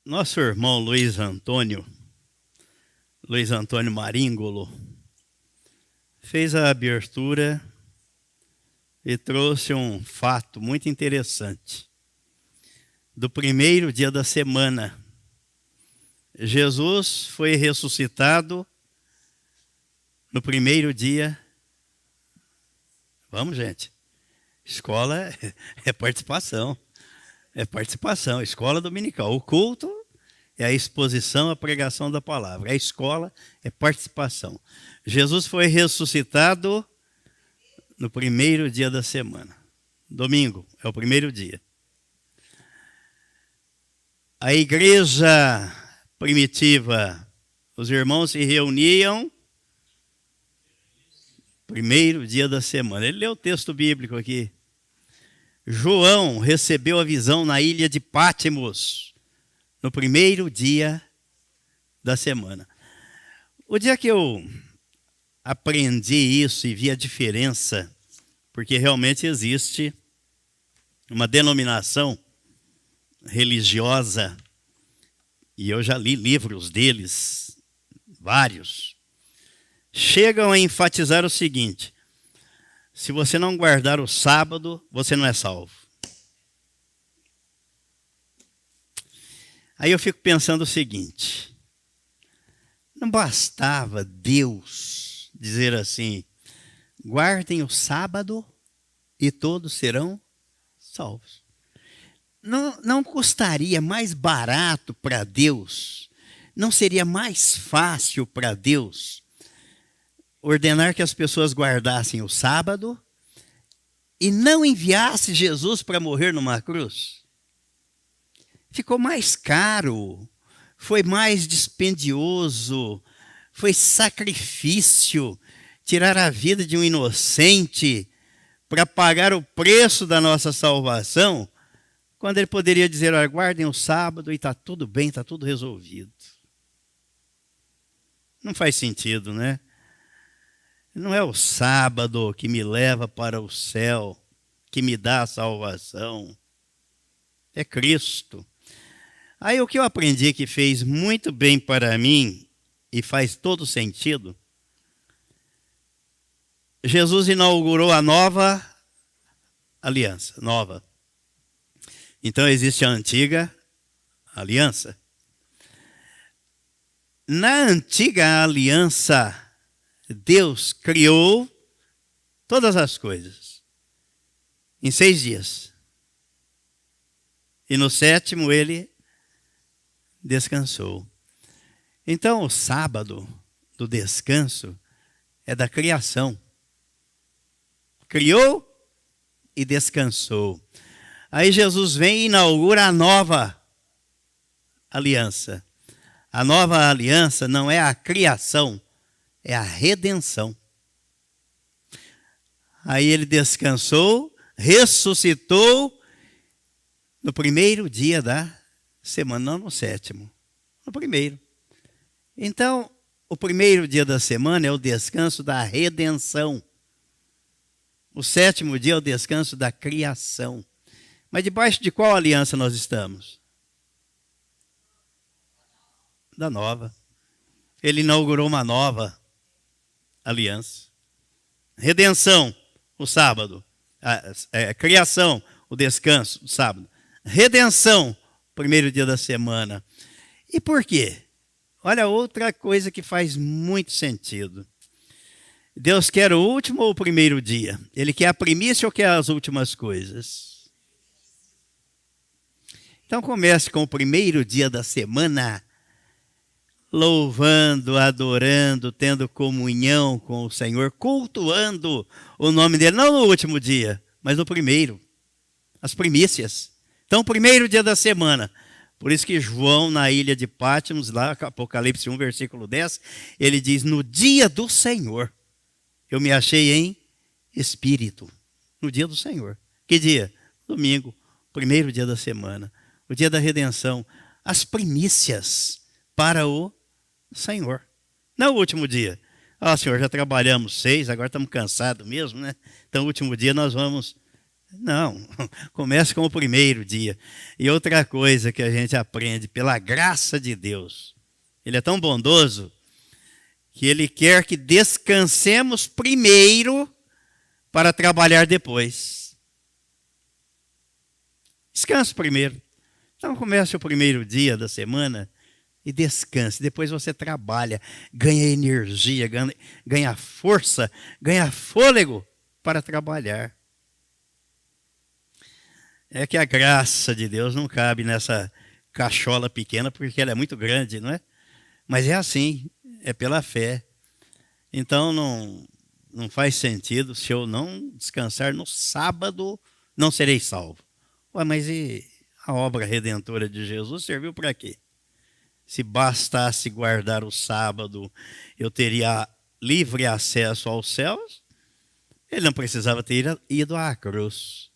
Nosso irmão Luiz Antônio Maríngolo, fez a abertura e trouxe um fato muito interessante. Do primeiro dia da semana, Jesus foi ressuscitado no primeiro dia. Vamos, gente. Escola é participação. É participação. Escola dominical. O culto é a exposição, a pregação da palavra. A escola é participação. Jesus foi ressuscitado no primeiro dia da semana. Domingo é o primeiro dia. A igreja primitiva, os irmãos se reuniam primeiro dia da semana. Ele leu o texto bíblico aqui. João recebeu a visão na ilha de Pátimos, no primeiro dia da semana. O dia que eu aprendi isso e vi a diferença, porque realmente existe uma denominação religiosa, e eu já li livros deles, vários, chegam a enfatizar o seguinte: se você não guardar o sábado, você não é salvo. Aí eu fico pensando o seguinte: não bastava Deus dizer assim, guardem o sábado e todos serão salvos. Não custaria mais barato para Deus, não seria mais fácil para Deus ordenar que as pessoas guardassem o sábado e não enviasse Jesus para morrer numa cruz? Ficou mais caro, foi mais dispendioso, foi sacrifício tirar a vida de um inocente para pagar o preço da nossa salvação, quando ele poderia dizer, olha, guardem o sábado e está tudo bem, está tudo resolvido. Não faz sentido, né? Não é o sábado que me leva para o céu, que me dá a salvação. É Cristo. Aí o que eu aprendi que fez muito bem para mim, e faz todo sentido, Jesus inaugurou a nova aliança, nova. Então existe a antiga aliança. Na antiga aliança, Deus criou todas as coisas em 6 dias. E no 7º ele descansou. Então o sábado do descanso é da criação. Criou e descansou. Aí Jesus vem e inaugura a nova aliança. A nova aliança não é a criação, é a redenção. Aí ele descansou, ressuscitou no primeiro dia da semana, não no 7º, no primeiro. Então, o primeiro dia da semana é o descanso da redenção. O 7º dia é o descanso da criação. Mas debaixo de qual aliança nós estamos? Da nova. Ele inaugurou uma nova aliança. Redenção, o sábado. Criação, o descanso, o sábado. Redenção, primeiro dia da semana. E por quê? Olha outra coisa que faz muito sentido. Deus quer o último ou o primeiro dia? Ele quer a primícia ou quer as últimas coisas? Então comece com o primeiro dia da semana, louvando, adorando, tendo comunhão com o Senhor, cultuando o nome dele, não no último dia, mas no primeiro, as primícias. Então, primeiro dia da semana. Por isso que João, na ilha de Pátimos, lá, Apocalipse 1, versículo 10, ele diz, no dia do Senhor, eu me achei em espírito. No dia do Senhor. Que dia? Domingo, primeiro dia da semana. O dia da redenção. As primícias para o Senhor. Não o último dia. Senhor, já trabalhamos 6, agora estamos cansados mesmo, né? Então, o último dia nós vamos Não, comece com o primeiro dia. E outra coisa que a gente aprende, pela graça de Deus, Ele é tão bondoso que Ele quer que descansemos primeiro para trabalhar depois. Descanse primeiro. Então comece o primeiro dia da semana e descanse. Depois você trabalha, ganha energia, ganha força, ganha fôlego para trabalhar. É que a graça de Deus não cabe nessa cachola pequena, porque ela é muito grande, não é? Mas é assim, é pela fé. Então não faz sentido, se eu não descansar no sábado, não serei salvo. Ué, mas e a obra redentora de Jesus serviu para quê? Se bastasse guardar o sábado, eu teria livre acesso aos céus. Ele não precisava ter ido à cruz.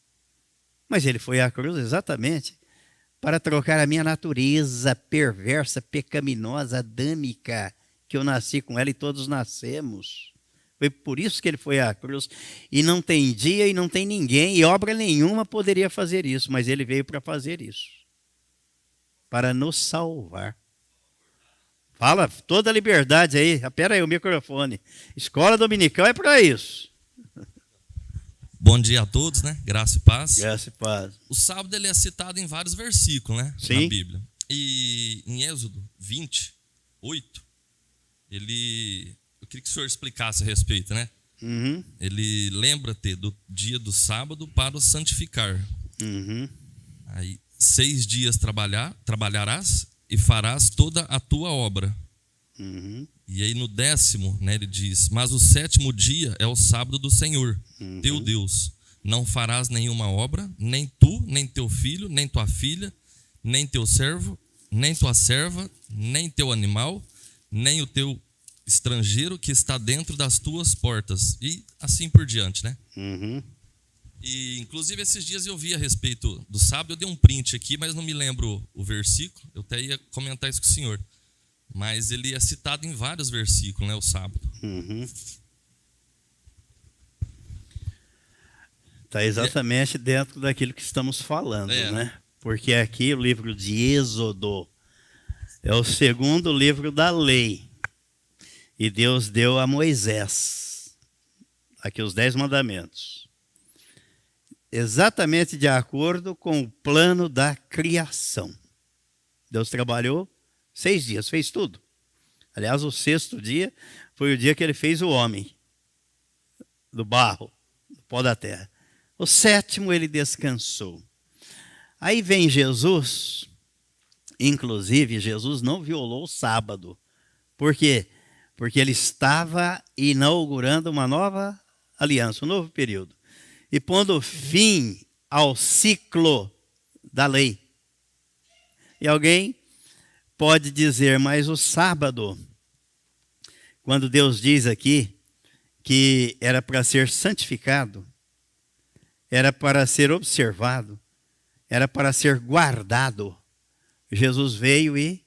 Mas ele foi à cruz exatamente para trocar a minha natureza perversa, pecaminosa, adâmica, que eu nasci com ela e todos nascemos. Foi por isso que ele foi à cruz. E não tem dia e não tem ninguém, e obra nenhuma poderia fazer isso, mas ele veio para fazer isso. Para nos salvar. Fala toda a liberdade aí. Espera aí o microfone. Escola dominical é para isso. Bom dia a todos, né? Graça e paz. Graça e paz. O sábado ele é citado em vários versículos, né? Sim. Na Bíblia. E em Êxodo 28, eu queria que o senhor explicasse a respeito, né? Uhum. Ele lembra-te do dia do sábado para o santificar. Uhum. Aí 6 dias trabalharás e farás toda a tua obra. Uhum. E aí no 10º, né, ele diz: mas o 7º dia é o sábado do Senhor, teu Deus. Não farás nenhuma obra, nem tu, nem teu filho, nem tua filha, nem teu servo, nem tua serva, nem teu animal, nem o teu estrangeiro que está dentro das tuas portas. E assim por diante, né? Uhum. E inclusive esses dias eu vi a respeito do sábado, eu dei um print aqui, mas não me lembro o versículo. Eu até ia comentar isso com o senhor. Mas ele é citado em vários versículos, né, o sábado. Uhum. Está exatamente dentro daquilo que estamos falando, né? Porque aqui o livro de Êxodo é o segundo livro da lei. E Deus deu a Moisés aqui os 10 mandamentos. Exatamente de acordo com o plano da criação. Deus trabalhou 6 dias, fez tudo. Aliás, o 6º dia foi o dia que ele fez o homem, do barro, do pó da terra. O 7º ele descansou. Aí vem Jesus, inclusive Jesus não violou o sábado. Por quê? Porque ele estava inaugurando uma nova aliança, um novo período. E pondo fim ao ciclo da lei. E alguém pode dizer, mas o sábado, quando Deus diz aqui que era para ser santificado, era para ser observado, era para ser guardado, Jesus veio e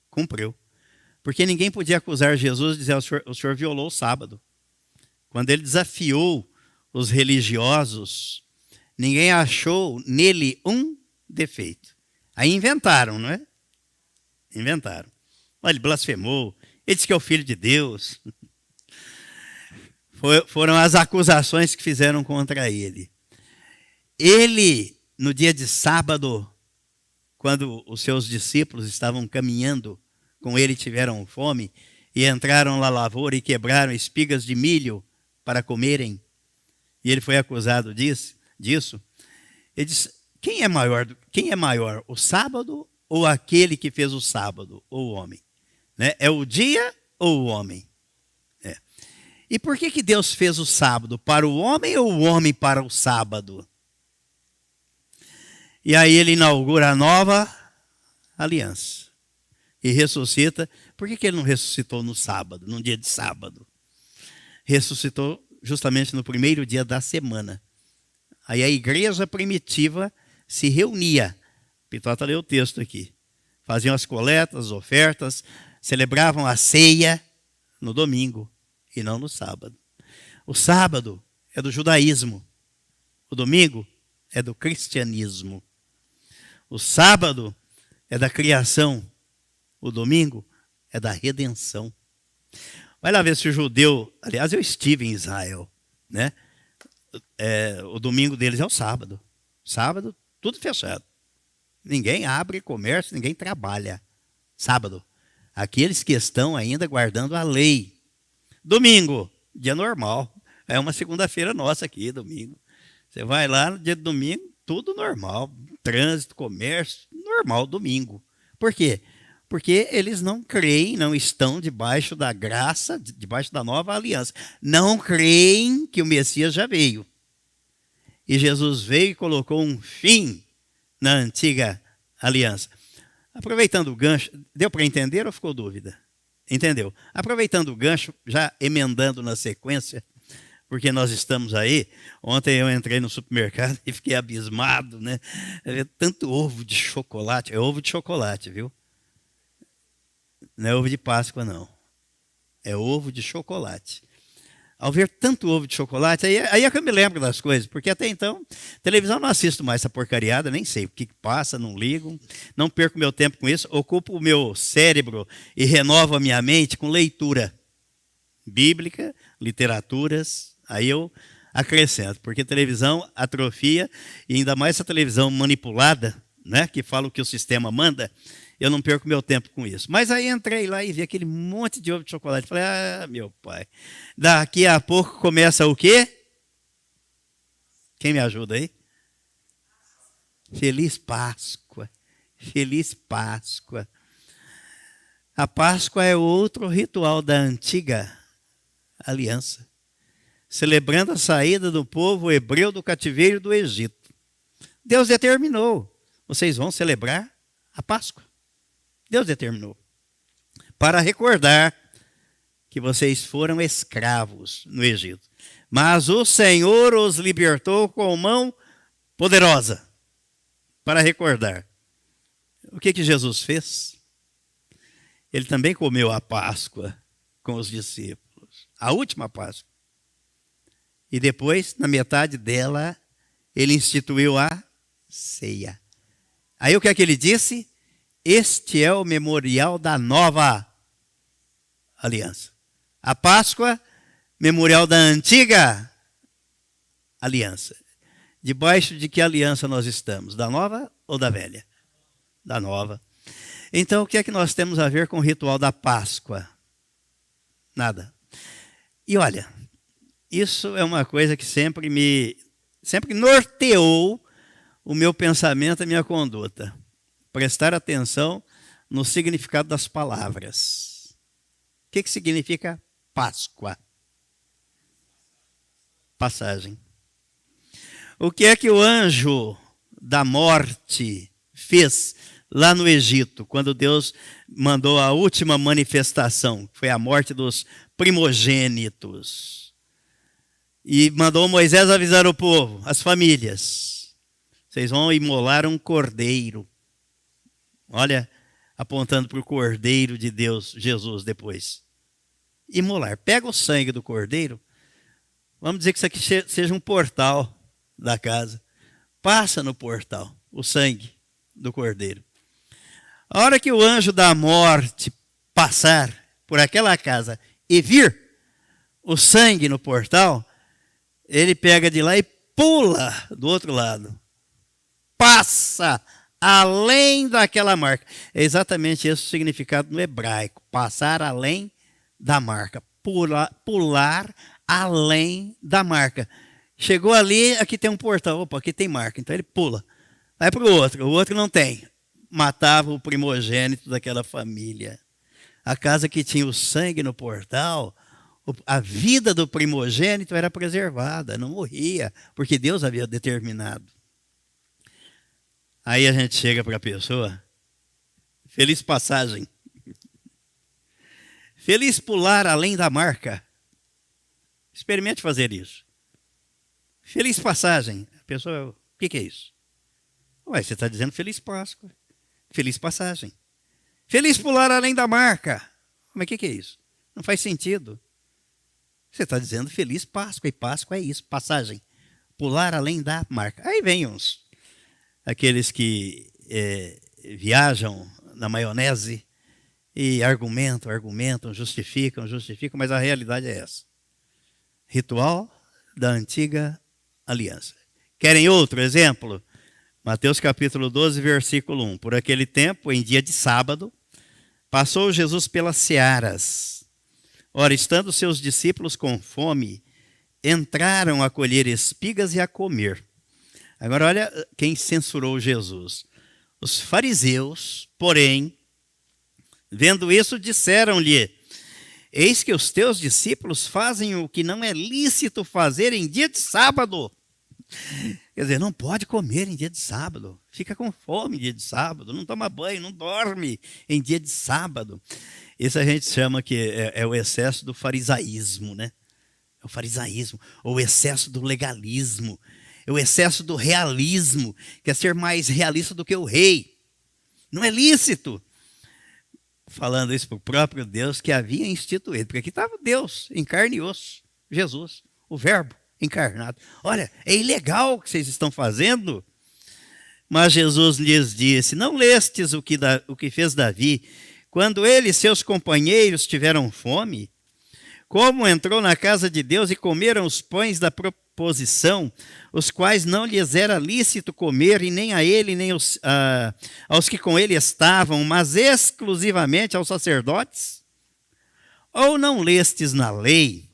cumpriu. Porque ninguém podia acusar Jesus de dizer, o senhor violou o sábado. Quando ele desafiou os religiosos, ninguém achou nele um defeito. Aí inventaram, não é? Inventaram. Olha, ele blasfemou, ele disse que é o filho de Deus. Foram as acusações que fizeram contra ele. Ele, no dia de sábado, quando os seus discípulos estavam caminhando com ele, tiveram fome, e entraram na lavoura e quebraram espigas de milho para comerem, e ele foi acusado disso. Ele disse, quem é maior, o sábado ou aquele que fez o sábado, ou o homem? Né? É o dia ou o homem? É. E por que Deus fez o sábado? Para o homem ou o homem para o sábado? E aí ele inaugura a nova aliança. E ressuscita. Por que ele não ressuscitou no sábado, num dia de sábado? Ressuscitou justamente no primeiro dia da semana. Aí a igreja primitiva se reunia. Pitota leu o texto aqui. Faziam as coletas, as ofertas, celebravam a ceia no domingo e não no sábado. O sábado é do judaísmo. O domingo é do cristianismo. O sábado é da criação. O domingo é da redenção. Vai lá ver se o judeu... Aliás, eu estive em Israel, né? O domingo deles é o sábado. Sábado, tudo fechado. Ninguém abre comércio, ninguém trabalha. Sábado. Aqueles que estão ainda guardando a lei. Domingo, dia normal. É uma segunda-feira nossa aqui, domingo. Você vai lá no dia de domingo, tudo normal. Trânsito, comércio, normal, domingo. Por quê? Porque eles não creem, não estão debaixo da graça, debaixo da nova aliança. Não creem que o Messias já veio. E Jesus veio e colocou um fim na antiga aliança. Aproveitando o gancho, deu para entender ou ficou dúvida? Entendeu? Aproveitando o gancho, já emendando na sequência, porque nós estamos aí. Ontem eu entrei no supermercado e fiquei abismado, né? Tanto ovo de chocolate. É ovo de chocolate, viu? Não é ovo de Páscoa, não. É ovo de chocolate. Ao ver tanto ovo de chocolate, aí é que eu me lembro das coisas, porque até então, televisão não assisto mais essa porcariada, nem sei o que passa, não ligo, não perco meu tempo com isso, ocupo o meu cérebro e renovo a minha mente com leitura bíblica, literaturas, aí eu acrescento, porque televisão atrofia, e ainda mais essa televisão manipulada, né, que fala o que o sistema manda, eu não perco meu tempo com isso. Mas aí entrei lá e vi aquele monte de ovo de chocolate. Falei, meu pai, daqui a pouco começa o quê? Quem me ajuda aí? Feliz Páscoa. Feliz Páscoa. A Páscoa é outro ritual da antiga aliança, celebrando a saída do povo hebreu do cativeiro do Egito. Deus determinou, vocês vão celebrar a Páscoa. Deus determinou. Para recordar que vocês foram escravos no Egito. Mas o Senhor os libertou com mão poderosa. Para recordar. O que Jesus fez? Ele também comeu a Páscoa com os discípulos. A última Páscoa. E depois, na metade dela, ele instituiu a ceia. Aí o que é que ele disse? Este é o memorial da nova aliança. A Páscoa, memorial da antiga aliança. Debaixo de que aliança nós estamos? Da nova ou da velha? Da nova. Então, o que é que nós temos a ver com o ritual da Páscoa? Nada. E olha, isso é uma coisa que sempre norteou o meu pensamento e a minha conduta. Prestar atenção no significado das palavras. O que significa Páscoa? Passagem. O que é que o anjo da morte fez lá no Egito, quando Deus mandou a última manifestação, que foi a morte dos primogênitos? E mandou Moisés avisar o povo, as famílias. Vocês vão imolar um cordeiro. Olha, apontando para o cordeiro de Deus, Jesus, depois. Imolar. Pega o sangue do cordeiro. Vamos dizer que isso aqui seja um portal da casa. Passa no portal o sangue do cordeiro. A hora que o anjo da morte passar por aquela casa e vir o sangue no portal, ele pega de lá e pula do outro lado. Passa além daquela marca. É exatamente esse o significado no hebraico. Passar além da marca. Pular além da marca. Chegou ali, aqui tem um portal. Opa, aqui tem marca. Então ele pula. Vai para o outro não tem. Matava o primogênito daquela família. A casa que tinha o sangue no portal, a vida do primogênito era preservada, não morria, porque Deus havia determinado. Aí a gente chega para a pessoa, feliz passagem. Feliz pular além da marca. Experimente fazer isso. Feliz passagem. A pessoa, o que é isso? Ué, você está dizendo feliz Páscoa. Feliz passagem. Feliz pular além da marca. Mas o que é isso? Não faz sentido. Você está dizendo feliz Páscoa. E Páscoa é isso, passagem. pular além da marca. Aí vem aqueles que viajam na maionese e argumentam, justificam, mas a realidade é essa. Ritual da antiga aliança. Querem outro exemplo? Mateus capítulo 12, versículo 1. Por aquele tempo, em dia de sábado, passou Jesus pelas searas. Ora, estando seus discípulos com fome, entraram a colher espigas e a comer. Agora, olha quem censurou Jesus. Os fariseus, porém, vendo isso, disseram-lhe: eis que os teus discípulos fazem o que não é lícito fazer em dia de sábado. Quer dizer, não pode comer em dia de sábado. Fica com fome em dia de sábado. Não toma banho, não dorme em dia de sábado. Isso a gente chama que é o excesso do farisaísmo, né? É o farisaísmo, ou o excesso do legalismo, é o excesso do realismo, quer ser mais realista do que o rei. Não é lícito. Falando isso para o próprio Deus que havia instituído, porque aqui estava Deus em carne e osso, Jesus, o verbo encarnado. Olha, é ilegal o que vocês estão fazendo. Mas Jesus lhes disse: não lestes o que fez Davi, quando ele e seus companheiros tiveram fome? Como entrou na casa de Deus e comeram os pães da proposição, os quais não lhes era lícito comer, e nem a ele, nem aos que com ele estavam, mas exclusivamente aos sacerdotes? Ou não lestes na lei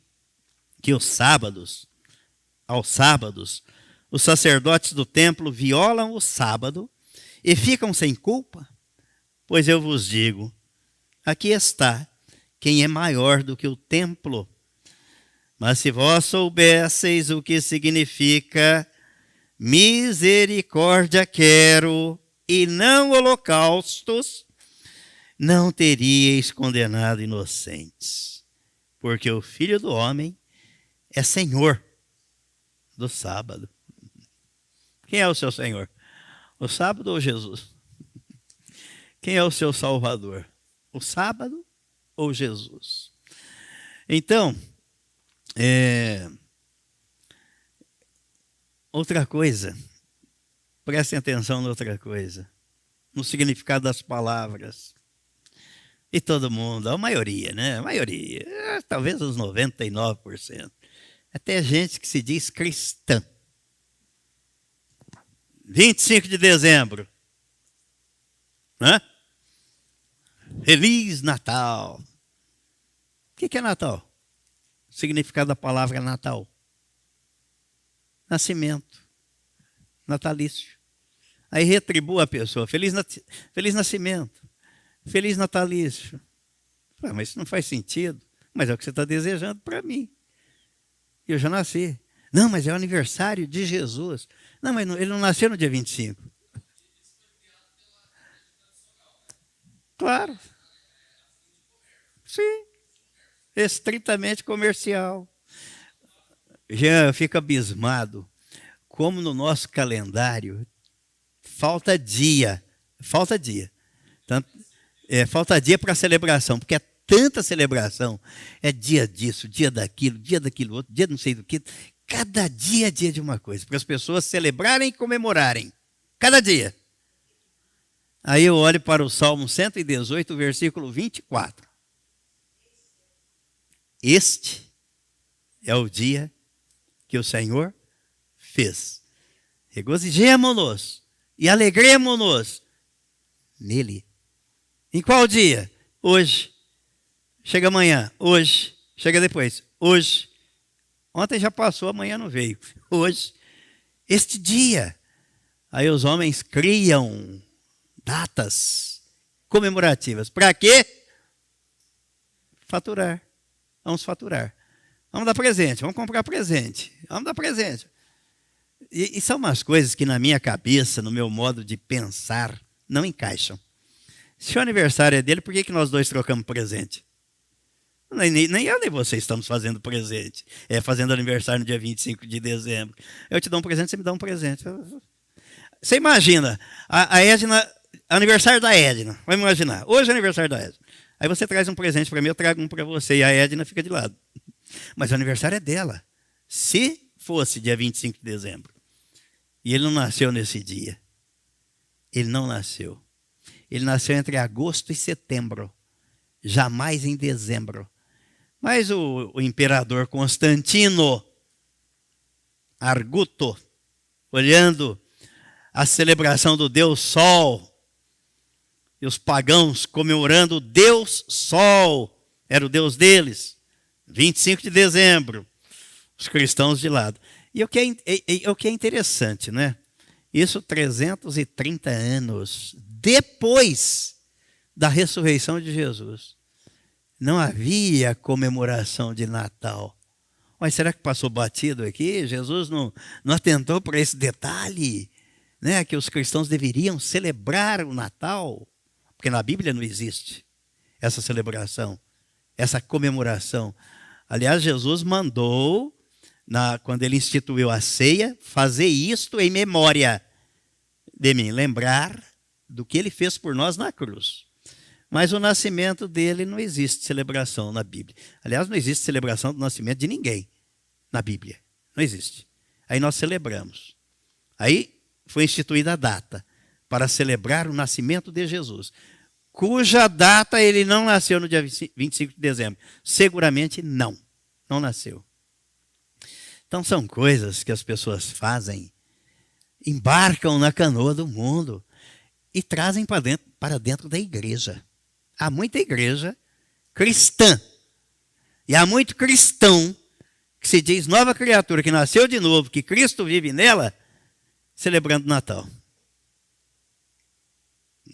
que aos sábados, os sacerdotes do templo violam o sábado e ficam sem culpa? Pois eu vos digo, aqui está quem é maior do que o templo. Mas se vós soubesseis o que significa misericórdia quero e não holocaustos, não teríeis condenado inocentes, porque o Filho do Homem é Senhor do sábado. Quem é o seu Senhor? O sábado ou Jesus? Quem é o seu Salvador? O sábado ou Jesus? Então, outra coisa, prestem atenção noutra coisa, no significado das palavras. E todo mundo, a maioria, né? A maioria, talvez uns 99%. Até gente que se diz cristã. 25 de dezembro. Hã? Feliz Natal. O que é Natal? O significado da palavra Natal. Nascimento. Natalício. Aí retribua a pessoa. Feliz nascimento. Feliz natalício. Mas isso não faz sentido. Mas é o que você está desejando para mim. Eu já nasci. Não, mas é o aniversário de Jesus. Não, mas ele não nasceu no dia 25. Claro. Sim. Estritamente comercial. Já fico abismado como no nosso calendário falta dia. Falta dia. Falta dia para a celebração, porque é tanta celebração. É dia disso, dia daquilo outro, dia não sei do que. Cada dia é dia de uma coisa, para as pessoas celebrarem e comemorarem. Cada dia. Aí eu olho para o Salmo 118, versículo 24. Este é o dia que o Senhor fez. Regozijemo-nos e alegremo-nos nele. Em qual dia? Hoje. Chega amanhã. Hoje. Chega depois. Hoje. Ontem já passou, amanhã não veio. Hoje. Este dia. Aí os homens criam datas comemorativas. Para quê? Faturar. Vamos faturar. Vamos dar presente. Vamos comprar presente. Vamos dar presente. E são umas coisas que na minha cabeça, no meu modo de pensar, não encaixam. Se o aniversário é dele, por que nós dois trocamos presente? Nem eu nem você estamos fazendo presente. Fazendo aniversário no dia 25 de dezembro. Eu te dou um presente, você me dá um presente. Você imagina, a Edna, aniversário da Edna. Vai imaginar, hoje é aniversário da Edna. Aí você traz um presente para mim, eu trago um para você. E a Edna fica de lado. Mas o aniversário é dela. Se fosse dia 25 de dezembro. E ele não nasceu nesse dia. Ele não nasceu. Ele nasceu entre agosto e setembro. Jamais em dezembro. Mas o imperador Constantino Arguto, olhando a celebração do Deus Sol, e os pagãos comemorando o Deus Sol, era o Deus deles, 25 de dezembro, os cristãos de lado. E o que é interessante, né? Isso 330 anos depois da ressurreição de Jesus. Não havia comemoração de Natal. Mas será que passou batido aqui? Jesus não atentou para esse detalhe, né? Que os cristãos deveriam celebrar o Natal. Porque na Bíblia não existe essa celebração, essa comemoração. Aliás, Jesus mandou, quando ele instituiu a ceia, fazer isto em memória de mim, lembrar do que ele fez por nós na cruz. Mas o nascimento dele não existe celebração na Bíblia. Aliás, não existe celebração do nascimento de ninguém na Bíblia. Não existe. Aí nós celebramos. Aí foi instituída a data para celebrar o nascimento de Jesus, cuja data ele não nasceu no dia 25 de dezembro. Seguramente não nasceu. Então são coisas que as pessoas fazem, embarcam na canoa do mundo e trazem para dentro da igreja. Há muita igreja cristã e há muito cristão que se diz nova criatura, que nasceu de novo, que Cristo vive nela, celebrando Natal.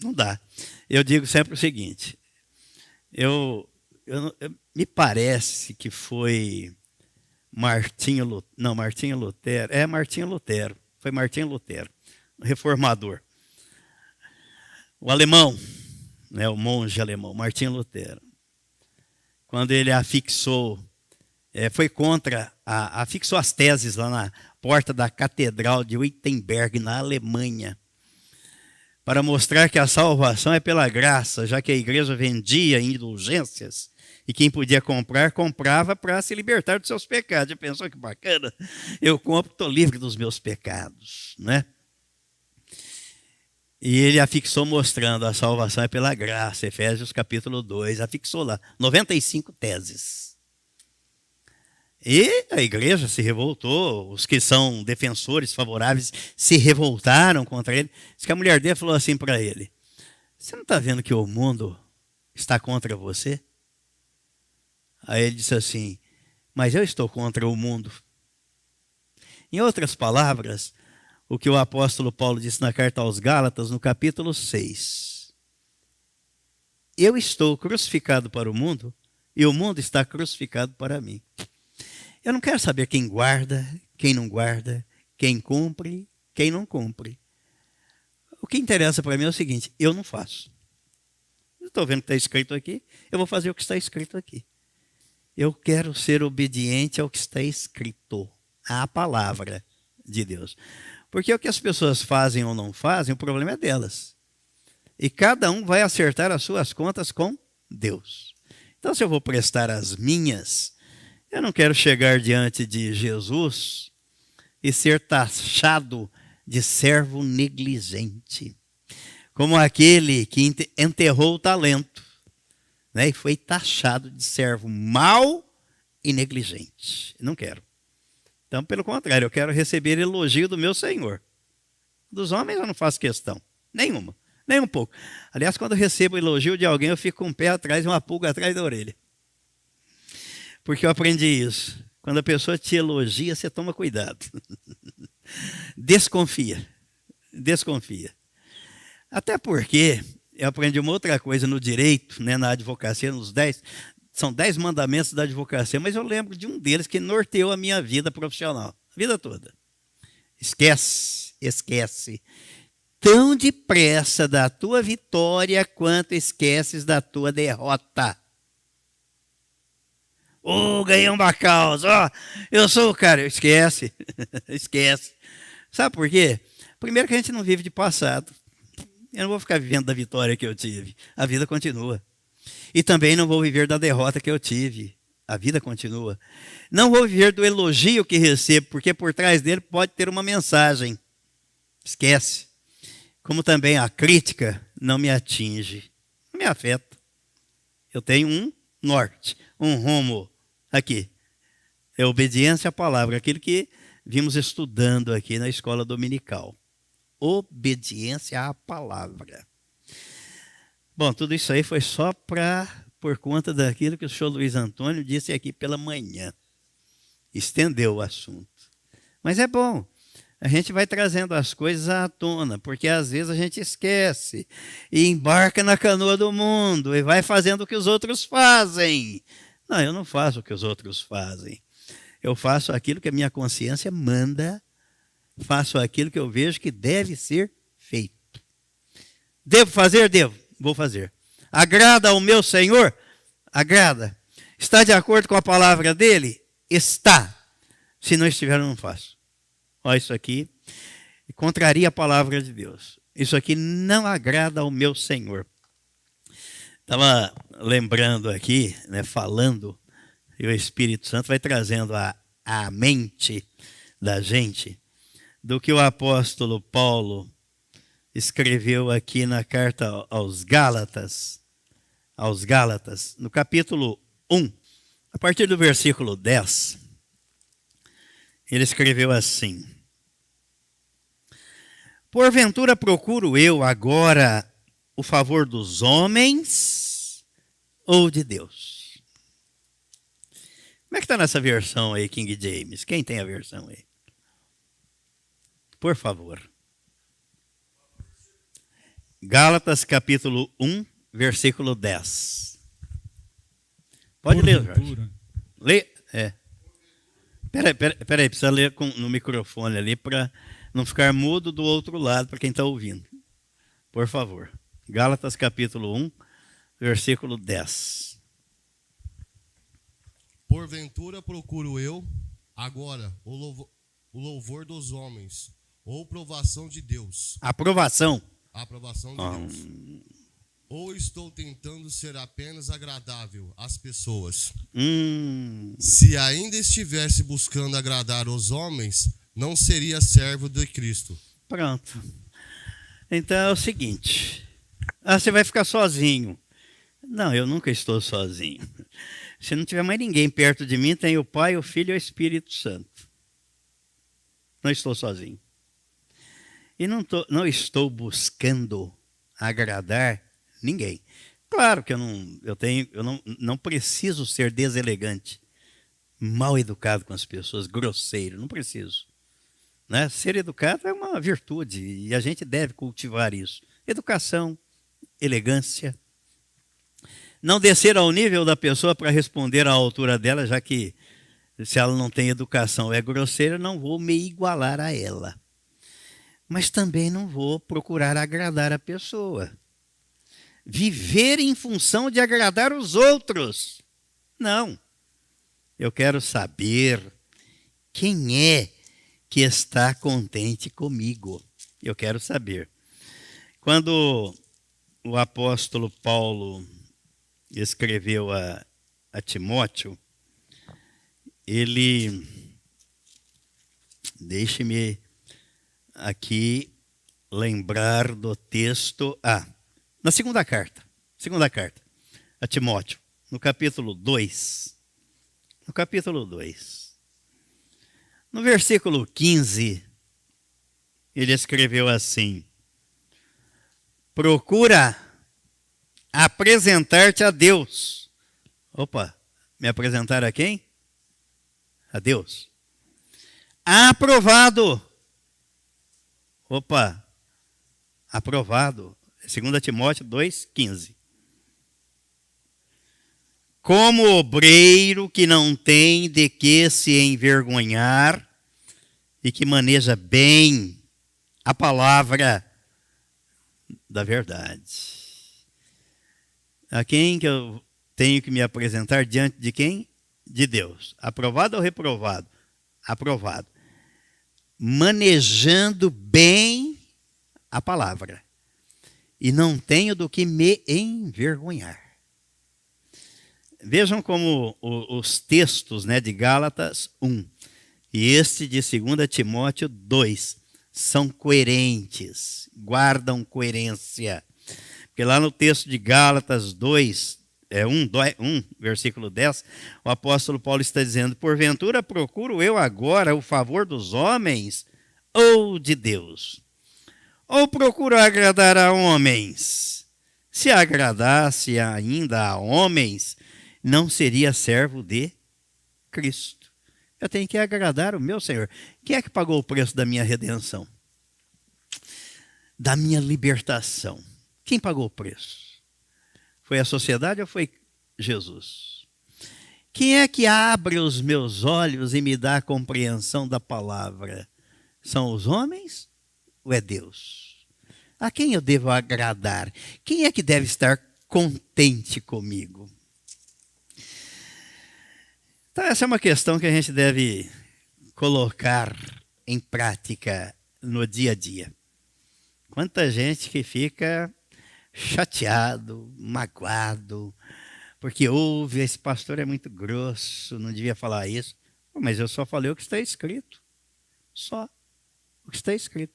Não dá. Eu digo sempre o seguinte, me parece que foi Martinho Lutero, foi Martinho Lutero, reformador. O alemão, né, o monge alemão, Martinho Lutero, quando ele afixou, afixou as teses lá na porta da Catedral de Wittenberg, na Alemanha, para mostrar que a salvação é pela graça, já que a igreja vendia indulgências e quem podia comprar, comprava para se libertar dos seus pecados. Já pensou que bacana? Eu compro, estou livre dos meus pecados, né? E ele afixou mostrando a salvação é pela graça, Efésios capítulo 2, afixou lá 95 teses. E a igreja se revoltou, os que são defensores favoráveis se revoltaram contra ele. Diz que a mulher dele falou assim para ele: você não está vendo que o mundo está contra você? Aí ele disse assim: mas eu estou contra o mundo. Em outras palavras, o que o apóstolo Paulo disse na carta aos Gálatas, no capítulo 6. Eu estou crucificado para o mundo e o mundo está crucificado para mim. Eu não quero saber quem guarda, quem não guarda, quem cumpre, quem não cumpre. O que interessa para mim é o seguinte: eu não faço. Eu estou vendo o que está escrito aqui, eu vou fazer o que está escrito aqui. Eu quero ser obediente ao que está escrito, à palavra de Deus. Porque o que as pessoas fazem ou não fazem, o problema é delas. E cada um vai acertar as suas contas com Deus. Então, se eu vou prestar as minhas, eu não quero chegar diante de Jesus e ser taxado de servo negligente, como aquele que enterrou o talento, né, e foi taxado de servo mau e negligente. Não quero. Então, pelo contrário, eu quero receber elogio do meu Senhor. Dos homens eu não faço questão, nenhuma, nem um pouco. Aliás, quando eu recebo elogio de alguém, eu fico com um pé atrás e uma pulga atrás da orelha. Porque eu aprendi isso. Quando a pessoa te elogia, você toma cuidado. Desconfia. Até porque eu aprendi uma outra coisa no direito, né, na advocacia, são 10 mandamentos da advocacia, mas eu lembro de um deles que norteou a minha vida profissional, a vida toda. Esquece. Tão depressa da tua vitória quanto esqueces da tua derrota. Ganhei uma causa, eu sou o cara. Esquece. Sabe por quê? Primeiro que a gente não vive de passado. Eu não vou ficar vivendo da vitória que eu tive. A vida continua. E também não vou viver da derrota que eu tive. A vida continua. Não vou viver do elogio que recebo, porque por trás dele pode ter uma mensagem. Esquece. Como também a crítica não me atinge, não me afeta. Eu tenho um norte, um rumo aqui. É obediência à palavra, aquilo que vimos estudando aqui na escola dominical. Obediência à palavra. Bom, tudo isso aí foi só por conta daquilo que o senhor Luiz Antônio disse aqui pela manhã. Estendeu o assunto. Mas é bom. A gente vai trazendo as coisas à tona, porque às vezes a gente esquece e embarca na canoa do mundo e vai fazendo o que os outros fazem. Não, eu não faço o que os outros fazem. Eu faço aquilo que a minha consciência manda, faço aquilo que eu vejo que deve ser feito. Devo fazer? Devo. Vou fazer. Agrada ao meu Senhor? Agrada. Está de acordo com a palavra dele? Está. Se não estiver, eu não faço. Olha, isso aqui contraria a palavra de Deus. Isso aqui não agrada ao meu Senhor. Estava lembrando aqui, né, falando, e o Espírito Santo vai trazendo a mente da gente do que o apóstolo Paulo escreveu aqui na carta aos Gálatas, no capítulo 1, a partir do versículo 10, ele escreveu assim: porventura procuro eu agora o favor dos homens ou de Deus? Como é que está nessa versão aí, King James? Quem tem a versão aí? Por favor. Gálatas capítulo 1, versículo 10. Pode ler, Jorge. Lê. Peraí, precisa ler no microfone ali para não ficar mudo do outro lado para quem está ouvindo. Por favor. Gálatas capítulo 1, versículo 10. Porventura procuro eu agora o louvor dos homens, ou provação de Deus. Aprovação. A aprovação de Deus. Ou estou tentando ser apenas agradável às pessoas. Se ainda estivesse buscando agradar os homens, não seria servo de Cristo. Pronto. Então é o seguinte. Você vai ficar sozinho. Não, eu nunca estou sozinho. Se não tiver mais ninguém perto de mim, tem o Pai, o Filho e o Espírito Santo. Não estou sozinho. E não estou buscando agradar ninguém. Claro que eu não preciso ser deselegante, mal educado com as pessoas, grosseiro, não preciso. Né? Ser educado é uma virtude e a gente deve cultivar isso. Educação, elegância. Não descer ao nível da pessoa para responder à altura dela, já que se ela não tem educação ou é grosseira, não vou me igualar a ela. Mas também não vou procurar agradar a pessoa. Viver em função de agradar os outros. Não. Eu quero saber quem é que está contente comigo. Eu quero saber. Quando o apóstolo Paulo escreveu a Timóteo, ele, deixe-me aqui lembrar do texto, na segunda carta a Timóteo, no capítulo 2, no versículo 15, ele escreveu assim: procura apresentar-te a Deus. Opa, me apresentar a quem? A Deus. Aprovado. Opa, aprovado. 2 Timóteo 2,15. Como obreiro que não tem de que se envergonhar e que maneja bem a palavra da verdade. A quem que eu tenho que me apresentar diante de quem? De Deus. Aprovado ou reprovado? Aprovado. Manejando bem a palavra. E não tenho do que me envergonhar. Vejam como os textos, né, de Gálatas 1 e este de 2 Timóteo 2 são coerentes, guardam coerência. Porque lá no texto de Gálatas 2, 1, versículo 10, o apóstolo Paulo está dizendo: porventura procuro eu agora o favor dos homens ou de Deus? Ou procuro agradar a homens? Se agradasse ainda a homens, não seria servo de Cristo. Eu tenho que agradar o meu Senhor. Quem é que pagou o preço da minha redenção? Da minha libertação? Quem pagou o preço? Foi a sociedade ou foi Jesus? Quem é que abre os meus olhos e me dá a compreensão da palavra? São os homens ou é Deus? A quem eu devo agradar? Quem é que deve estar contente comigo? Então, essa é uma questão que a gente deve colocar em prática no dia a dia. Quanta gente que fica chateado, magoado, porque ouve, esse pastor é muito grosso, não devia falar isso. Mas eu só falei o que está escrito. Só o que está escrito.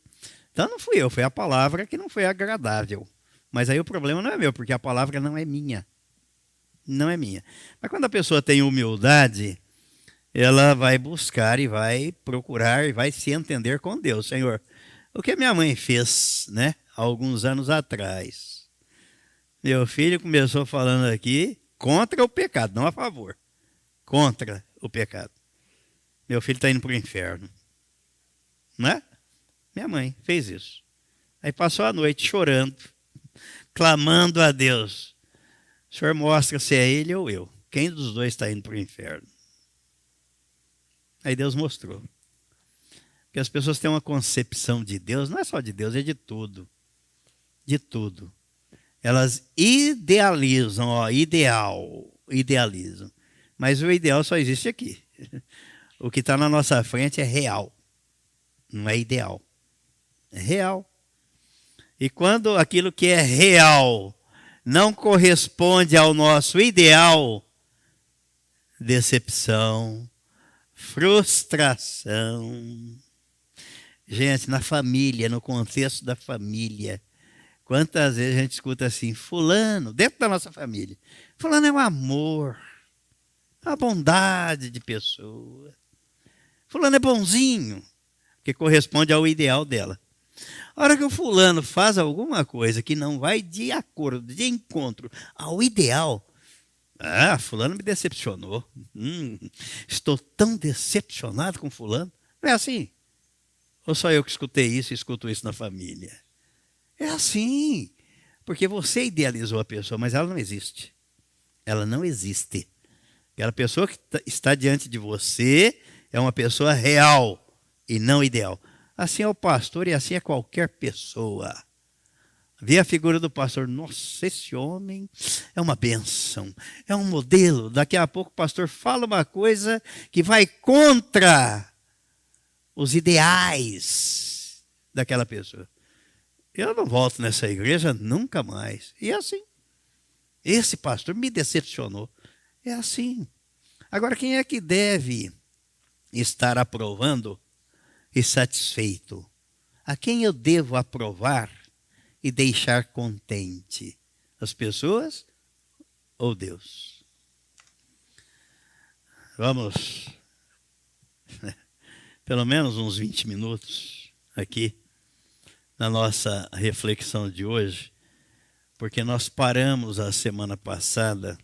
Então não fui eu, foi a palavra que não foi agradável. Mas aí o problema não é meu, porque a palavra não é minha. Não é minha. Mas quando a pessoa tem humildade, ela vai buscar e vai procurar e vai se entender com Deus. Senhor, o que minha mãe fez, né, há alguns anos atrás? Meu filho começou falando aqui contra o pecado, não a favor. Contra o pecado. Meu filho está indo para o inferno. Né? Minha mãe fez isso. Aí passou a noite chorando, clamando a Deus. O Senhor mostra se é ele ou eu. Quem dos dois está indo para o inferno? Aí Deus mostrou. Porque as pessoas têm uma concepção de Deus, não é só de Deus, é de tudo. De tudo. Elas idealizam, idealizam. Mas o ideal só existe aqui. O que está na nossa frente é real. Não é ideal. É real. E quando aquilo que é real não corresponde ao nosso ideal, decepção, frustração. Gente, na família, no contexto da família, quantas vezes a gente escuta assim, fulano, dentro da nossa família, fulano é um amor, uma bondade de pessoa. Fulano é bonzinho, que corresponde ao ideal dela. A hora que o fulano faz alguma coisa que não vai de acordo, de encontro ao ideal, fulano me decepcionou. Estou tão decepcionado com fulano. Não é assim? Ou só eu que escutei isso e escuto isso na família? É assim. Porque você idealizou a pessoa, mas ela não existe. Ela não existe. Aquela pessoa que está diante de você é uma pessoa real e não ideal. Assim é o pastor e assim é qualquer pessoa. Vê a figura do pastor. Nossa, esse homem é uma bênção, é um modelo. Daqui a pouco o pastor fala uma coisa que vai contra os ideais daquela pessoa. Eu não volto nessa igreja nunca mais. E é assim. Esse pastor me decepcionou. É assim. Agora, quem é que deve estar aprovando e satisfeito? A quem eu devo aprovar e deixar contente? As pessoas ou Deus? Vamos, pelo menos uns 20 minutos aqui na nossa reflexão de hoje, porque nós paramos a semana passada,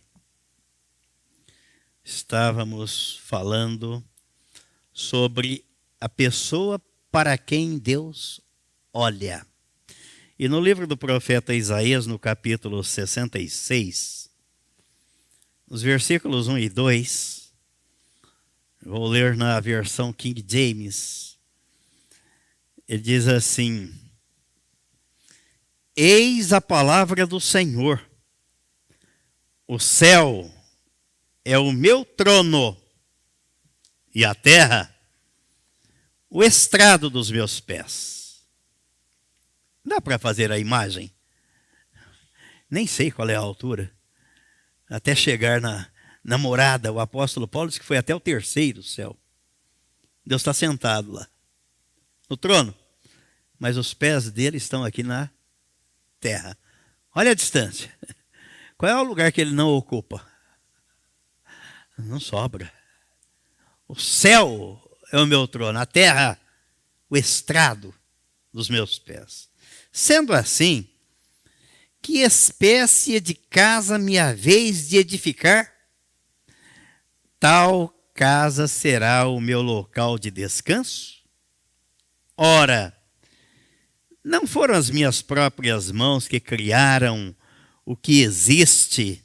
estávamos falando sobre a pessoa para quem Deus olha. E no livro do profeta Isaías, no capítulo 66, nos versículos 1 e 2, vou ler na versão King James, ele diz assim: eis a palavra do Senhor, o céu é o meu trono e a terra o estrado dos meus pés. Dá para fazer a imagem? Nem sei qual é a altura. Até chegar na morada. O apóstolo Paulo disse que foi até o terceiro céu. Deus está sentado lá, no trono, mas os pés dele estão aqui na terra. Olha a distância. Qual é o lugar que ele não ocupa? Não sobra. O céu é o meu trono, a terra, o estrado dos meus pés. Sendo assim, que espécie de casa me haveis de edificar? Tal casa será o meu local de descanso? Ora, não foram as minhas próprias mãos que criaram o que existe,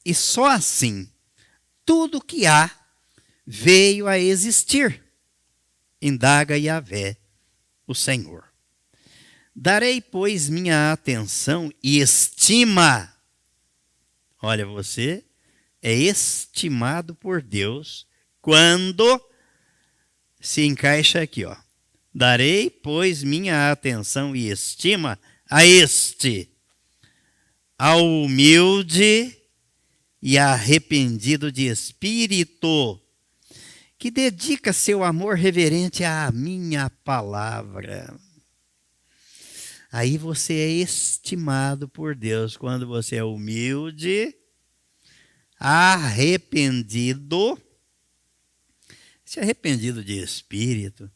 e só assim tudo o que há veio a existir. Indaga Yahvé, o Senhor. Darei, pois, minha atenção e estima. Olha, você é estimado por Deus quando se encaixa aqui, ó. Darei, pois, minha atenção e estima a este, ao humilde e arrependido de espírito, que dedica seu amor reverente à minha palavra. Aí você é estimado por Deus quando você é humilde, arrependido. Se arrependido de espírito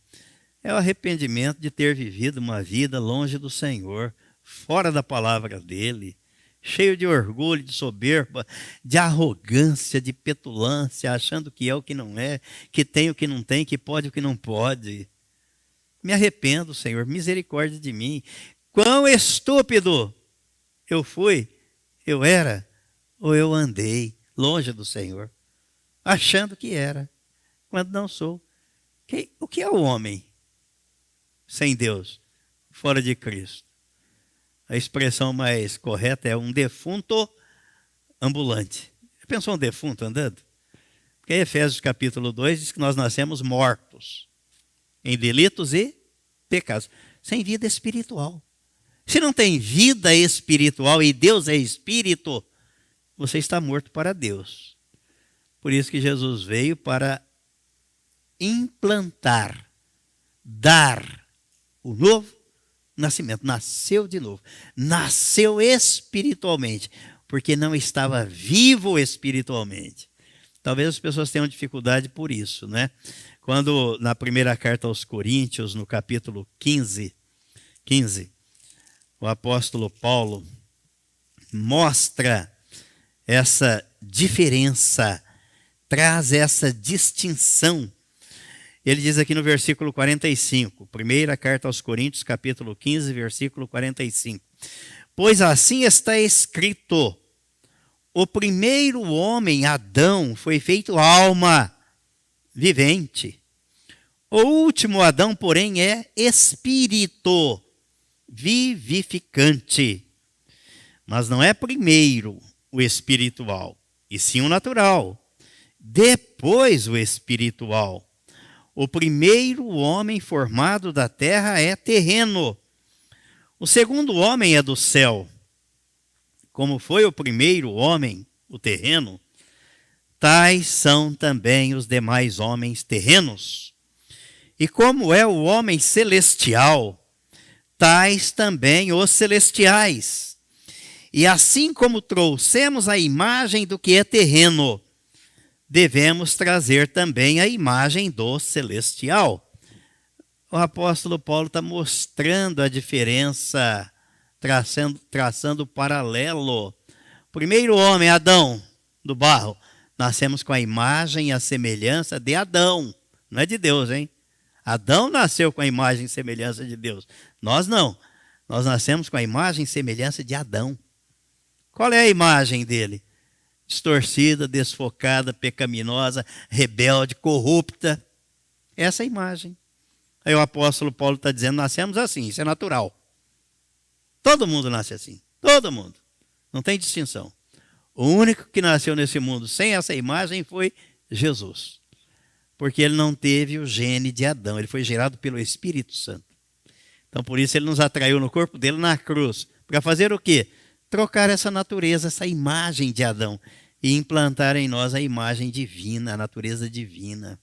é o arrependimento de ter vivido uma vida longe do Senhor, fora da palavra dele, cheio de orgulho, de soberba, de arrogância, de petulância, achando que é o que não é, que tem o que não tem, que pode o que não pode. Me arrependo, Senhor, misericórdia de mim. Quão estúpido eu fui, eu era, ou eu andei longe do Senhor, achando que era, quando não sou. O que é o homem sem Deus, fora de Cristo? A expressão mais correta é um defunto ambulante. Já pensou um defunto andando? Porque Efésios capítulo 2 diz que nós nascemos mortos em delitos e pecados, sem vida espiritual. Se não tem vida espiritual e Deus é espírito, você está morto para Deus. Por isso que Jesus veio para implantar, dar o novo nascimento. Nasceu de novo. Nasceu espiritualmente, porque não estava vivo espiritualmente. Talvez as pessoas tenham dificuldade por isso, né? Quando na primeira carta aos Coríntios, no capítulo 15, o apóstolo Paulo mostra essa diferença, traz essa distinção. Ele diz aqui no versículo 45, primeira carta aos Coríntios, capítulo 15, versículo 45. Pois assim está escrito: o primeiro homem, Adão, foi feito alma vivente. O último Adão, porém, é espírito vivificante. Mas não é primeiro o espiritual, e sim o natural. Depois o espiritual. O primeiro homem formado da terra é terreno. O segundo homem é do céu. Como foi o primeiro homem, o terreno, tais são também os demais homens terrenos. E como é o homem celestial, tais também os celestiais. E assim como trouxemos a imagem do que é terreno, devemos trazer também a imagem do celestial. O apóstolo Paulo está mostrando a diferença, traçando o paralelo. O primeiro homem, Adão, do barro, nascemos com a imagem e a semelhança de Adão. Não é de Deus, hein? Adão nasceu com a imagem e semelhança de Deus. Nós não. Nós nascemos com a imagem e semelhança de Adão. Qual é a imagem dele? Distorcida, desfocada, pecaminosa, rebelde, corrupta. Essa é a imagem. Aí o apóstolo Paulo está dizendo, nascemos assim, isso é natural. Todo mundo nasce assim, todo mundo. Não tem distinção. O único que nasceu nesse mundo sem essa imagem foi Jesus. Porque ele não teve o gene de Adão, ele foi gerado pelo Espírito Santo. Então por isso ele nos atraiu no corpo dele na cruz. Para fazer o quê? Trocar essa natureza, essa imagem de Adão, e implantar em nós a imagem divina, a natureza divina.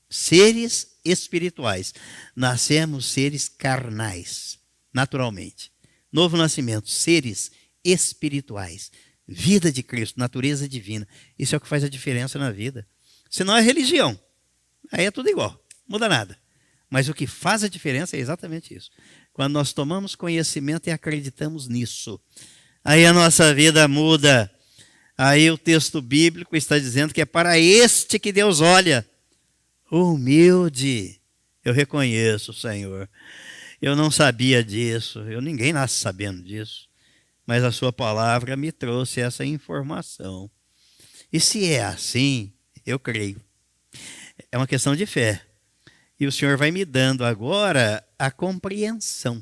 Seres espirituais. Nascemos seres carnais, naturalmente. Novo nascimento, seres espirituais. Vida de Cristo, natureza divina. Isso é o que faz a diferença na vida. Senão é religião. Aí é tudo igual, não muda nada. Mas o que faz a diferença é exatamente isso. Quando nós tomamos conhecimento e acreditamos nisso, aí a nossa vida muda. Aí o texto bíblico está dizendo que é para este que Deus olha. Humilde. Eu reconheço, Senhor. Eu não sabia disso. Ninguém nasce sabendo disso. Mas a sua palavra me trouxe essa informação. E se é assim, eu creio. É uma questão de fé. E o Senhor vai me dando agora a compreensão,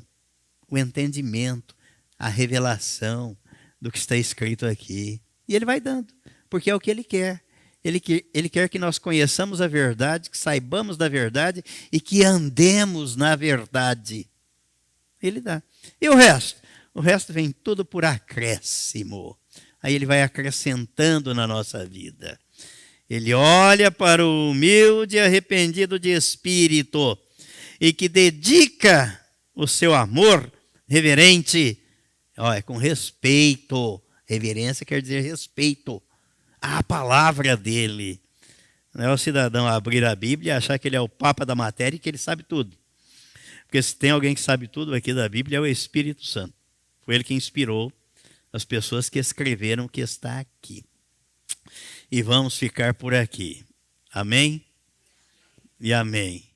o entendimento, a revelação do que está escrito aqui. E Ele vai dando, porque é o que Ele quer. Ele quer que nós conheçamos a verdade, que saibamos da verdade e que andemos na verdade. Ele dá. E o resto? O resto vem tudo por acréscimo. Aí Ele vai acrescentando na nossa vida. Ele olha para o humilde e arrependido de espírito e que dedica o seu amor reverente, com respeito. Reverência quer dizer respeito à palavra dele. Não é o cidadão abrir a Bíblia e achar que ele é o papa da matéria e que ele sabe tudo. Porque se tem alguém que sabe tudo aqui da Bíblia é o Espírito Santo. Foi ele que inspirou as pessoas que escreveram o que está aqui. E vamos ficar por aqui. Amém? E amém.